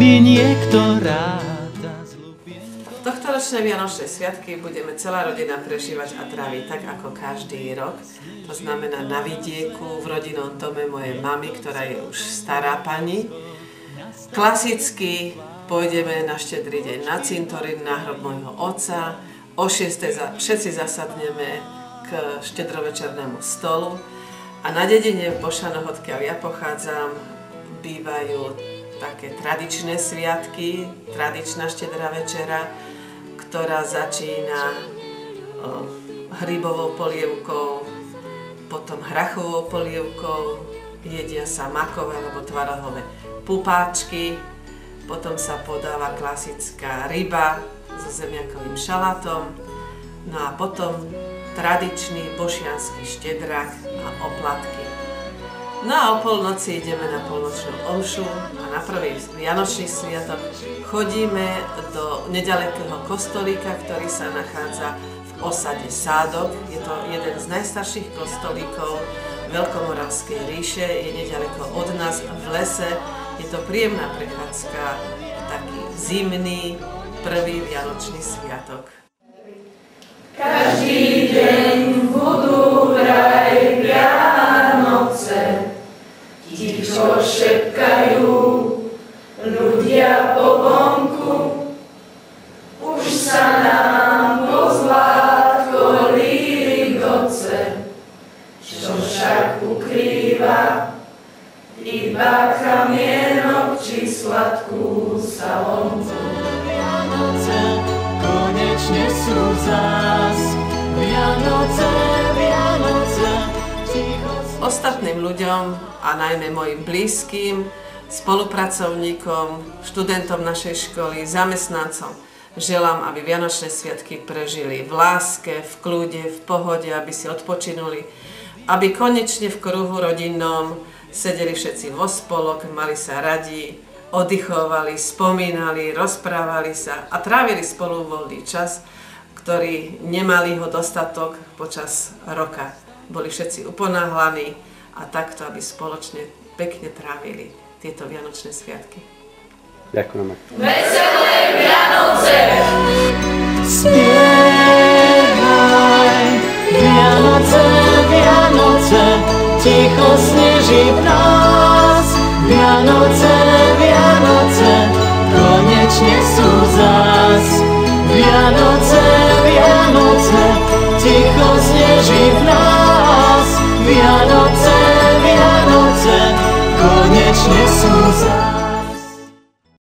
mi niekto ráta zlúbi. Tohtoročné Vianočné sviatky budeme celá rodina prežívať a tráviť tak ako každý rok. To znamená na vidieku, v rodinnom dome mojej mamy, ktorá je už stará pani. Klasicky pôjdeme na Štedrý deň na cintorín, na hrob môjho otca. O 6. všetci zasadneme k štedrovečernému stolu. A na dedine v Bošanoch, odkiaľ ja pochádzam, bývajú také tradičné sviatky, tradičná štedrá večera, ktorá začína hrybovou polievkou, potom hrachovou polievkou, jedia sa makové alebo tvarohové pupáčky, potom sa podáva klasická ryba so zemiakovým šalátom, no a potom tradičný bošiansky štedrak a oplatky. No a o polnoci ideme na polnočnú omšu a na prvý vianočný sviatok chodíme do nedalekého kostolíka, ktorý sa nachádza v osade Sádok. Je to jeden z najstarších kostolíkov Veľkomoravskej ríše, je nedaleko od nás v lese. Je to príjemná prechádzka, taký zimný prvý vianočný sviatok. Každý deň budú vraj Vianoce, ticho šepkajú ľudia po vonku. Už sa nám pozlátko lírigoce, čo však ukrýva iba kamienok či sladkú salonku. Vianoce konečne sú zás. Vianoce, Vianoce, ticho. Ostatným ľuďom a najmä mojim blízkym, spolupracovníkom, študentom našej školy, zamestnancom želám, aby Vianočné sviatky prežili v láske, v kľude, v pohode, aby si odpočinuli, aby konečne v kruhu rodinnom sedeli všetci vo spolok, mali sa radi, oddychovali, spomínali, rozprávali sa a trávili spolu voľný čas, ktorí nemali ho dostatok počas roka. Boli všetci uponáhlaní a takto, aby spoločne pekne trávili tieto Vianočné sviatky. Ďakujem. Veselé Vianoce! Spievaj, Vianoce, Vianoce, ticho sneží v nás. Vianoce, Vianoce, konečne sú zás. Vianoce, Vianoce, ticho sneží v nás. Vianoce, Vianoce, konečne sú zás.